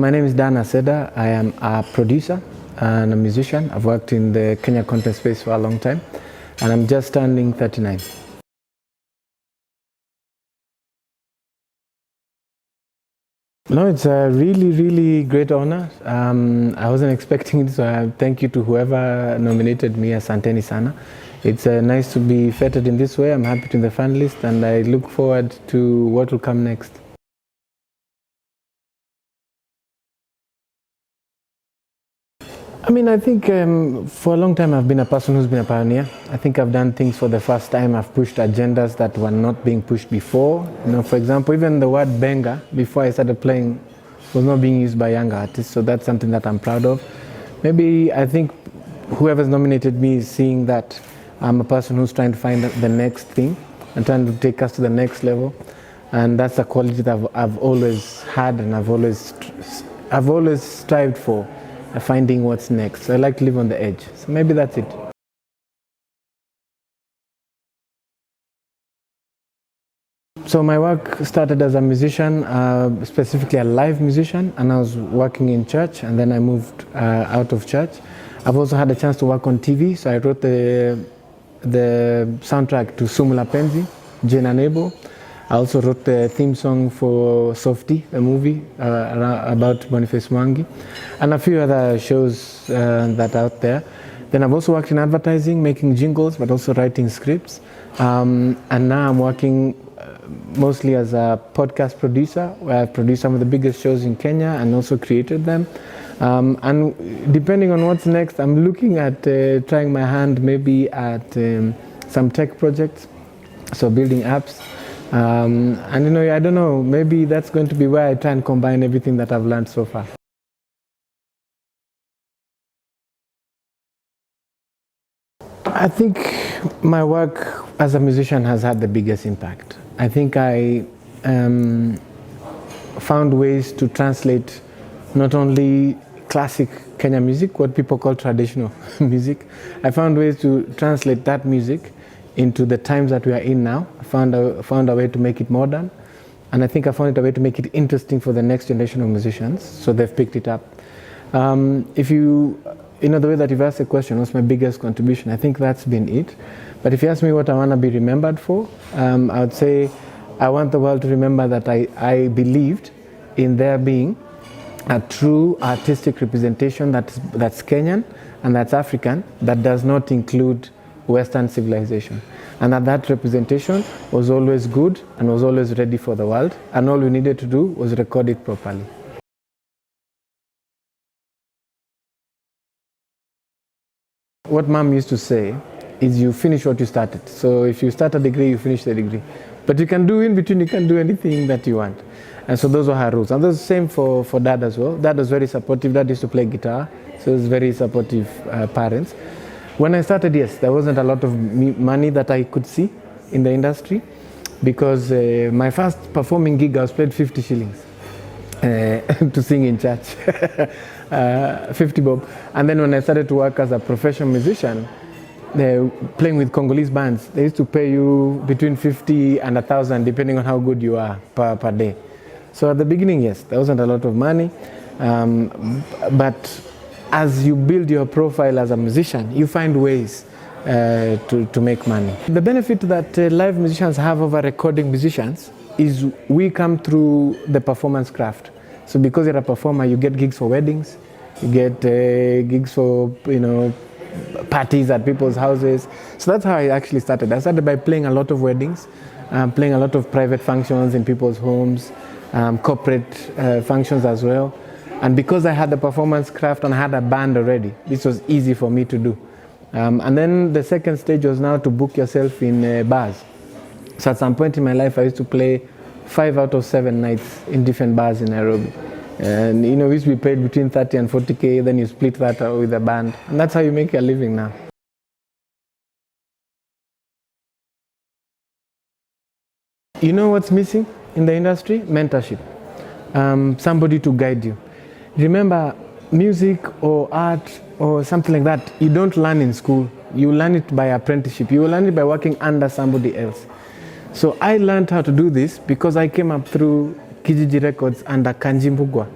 My name is Dan Aseda. I am a producer and a musician. I've worked in the Kenya content space for a long time, and I'm just turning 39. No, it's a really great honor. I wasn't expecting it, so thank you to whoever nominated me. Asanteni sana. It's nice to be feted in this way. I'm happy to be in the fan list, and I look forward to what will come next. I think for a long time I've been a person who's been a pioneer. I think I've done things for the first time. I've pushed agendas that were not being pushed before. For example, even the word benga, before I started playing, was not being used by younger artists. So that's something that I'm proud of. Maybe I think whoever's nominated me is seeing that I'm a person who's trying to find the next thing and trying to take us to the next level. And that's a quality that I've always had, and I've always strived for. Finding what's next. So I like to live on the edge. So maybe that's it. So my work started as a musician, specifically a live musician, and I was working in church, and then I moved out of church. I've also had a chance to work on TV, so I wrote the soundtrack to Sumula Penzi, Jane and Abel. I also wrote the theme song for Softy, a movie about Boniface Mwangi, and a few other shows that are out there. Then I've also worked in advertising, making jingles, but also writing scripts. And now I'm working mostly as a podcast producer, where I've produced some of the biggest shows in Kenya and also created them. And depending on what's next, I'm looking at trying my hand maybe at some tech projects, so building apps. And I don't know, maybe that's going to be where I try and combine everything that I've learned so far. I think my work as a musician has had the biggest impact. I think I found ways to translate not only classic Kenya music, what people call traditional music. I found ways to translate that music into the times that we are in now. I found a way to make it modern, and I think I found a way to make it interesting for the next generation of musicians, so they've picked it up. If the way that you've asked the question, what's my biggest contribution, I think that's been it. But if you ask me what I want to be remembered for, I would say I want the world to remember that I believed in there being a true artistic representation that's Kenyan and that's African, that does not include Western civilization, and that representation was always good and was always ready for the world, and all we needed to do was record it properly. What Mom used to say is you finish what you started. So if you start a degree, you finish the degree, but you can do in between, you can do anything that you want. And so those were her rules, and that's the same for Dad as well. Dad was very supportive. Dad used to play guitar, so he was very supportive parents. When I started, yes, there wasn't a lot of money that I could see in the industry, because my first performing gig, I was paid 50 shillings to sing in church, 50 bob. And then when I started to work as a professional musician, playing with Congolese bands, they used to pay you between 50 and 1,000, depending on how good you are per day. So at the beginning, yes, there wasn't a lot of money, but as you build your profile as a musician, you find ways to make money. The benefit that live musicians have over recording musicians is we come through the performance craft. So because you're a performer, you get gigs for weddings, you get gigs for parties at people's houses. So that's how I actually started. I started by playing a lot of weddings, playing a lot of private functions in people's homes, corporate functions as well. And because I had the performance craft and I had a band already, this was easy for me to do. And then the second stage was now to book yourself in bars. So at some point in my life, I used to play 5 out of 7 nights in different bars in Nairobi. And we used to be paid between 30 and 40K, then you split that with a band. And that's how you make your living now. You know what's missing in the industry? Mentorship. Somebody to guide you. Remember, music or art or something like that, you don't learn in school. You learn it by apprenticeship. You learn it by working under somebody else. So I learned how to do this because I came up through Kijiji Records under Kanji Mbugwa.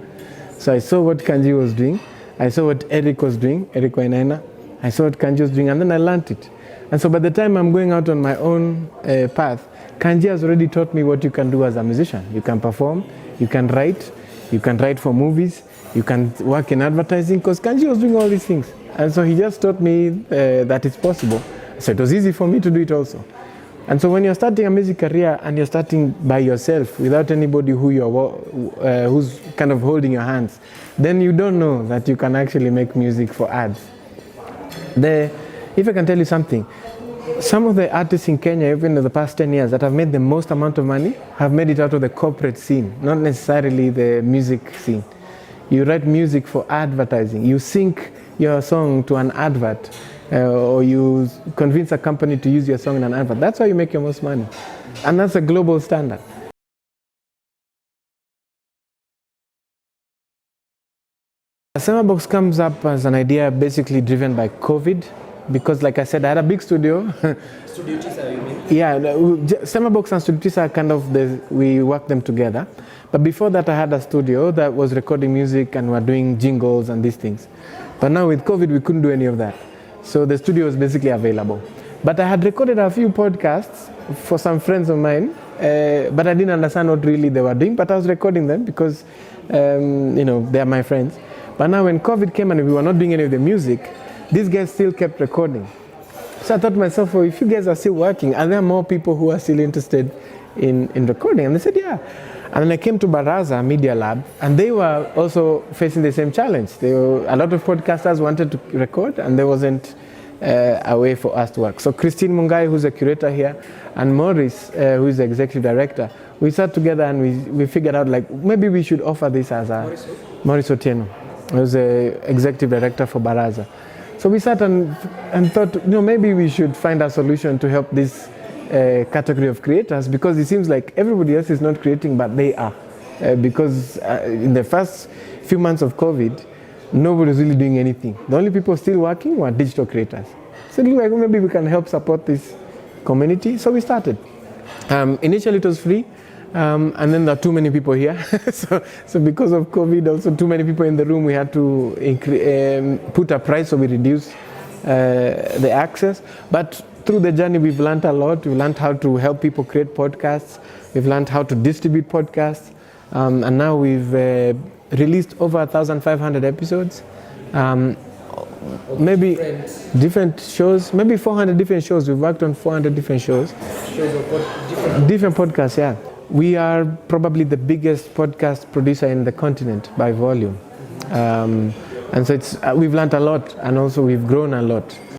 So I saw what Kanji was doing. I saw what Eric was doing, Eric Wainaina. I saw what Kanji was doing, and then I learned it. And so by the time I'm going out on my own path, Kanji has already taught me what you can do as a musician. You can perform, you can write for movies, you can work in advertising, because Kanji was doing all these things. And so he just taught me that it's possible. So it was easy for me to do it also. And so when you're starting a music career and you're starting by yourself without anybody who's kind of holding your hands, then you don't know that you can actually make music for ads. If I can tell you something, some of the artists in Kenya, even in the past 10 years, that have made the most amount of money, have made it out of the corporate scene, not necessarily the music scene. You write music for advertising. You sync your song to an advert, or you convince a company to use your song in an advert. That's how you make your most money. And that's a global standard. Sema Box comes up as an idea basically driven by COVID, because like I said, I had a big studio. Studio Tisa, you mean? Yeah, Sema Box and Studio Tisa are kind of we work them together. But before that, I had a studio that was recording music and we're doing jingles and these things. But now with COVID, we couldn't do any of that. So the studio was basically available. But I had recorded a few podcasts for some friends of mine, but I didn't understand what really they were doing, but I was recording them because, they are my friends. But now when COVID came and we were not doing any of the music, these guys still kept recording. So I thought to myself, well, if you guys are still working, are there more people who are still interested in recording? And they said, yeah. And then I came to Baraza Media Lab, and they were also facing the same challenge. A lot of podcasters wanted to record, and there wasn't a way for us to work. So Christine Mungai, who's a curator here, and Maurice, who is the executive director, we sat together and we figured out, like, maybe we should offer this as a... Maurice Otieno, who's the executive director for Baraza. So we sat and thought, maybe we should find a solution to help this category of creators, because it seems like everybody else is not creating, but they are. Because in the first few months of COVID, nobody was really doing anything. The only people still working were digital creators. So like, maybe we can help support this community. So we started. Initially it was free, and then there are too many people here. so because of COVID, also too many people in the room, we had to put a price, so we reduced the access. But through the journey, we've learned a lot. We've learned how to help people create podcasts. We've learned how to distribute podcasts. And now we've released over 1,500 episodes. Maybe different shows, maybe 400 different shows. We've worked on 400 different shows. Different podcasts, yeah. We are probably the biggest podcast producer in the continent by volume. And so we've learned a lot, and also we've grown a lot.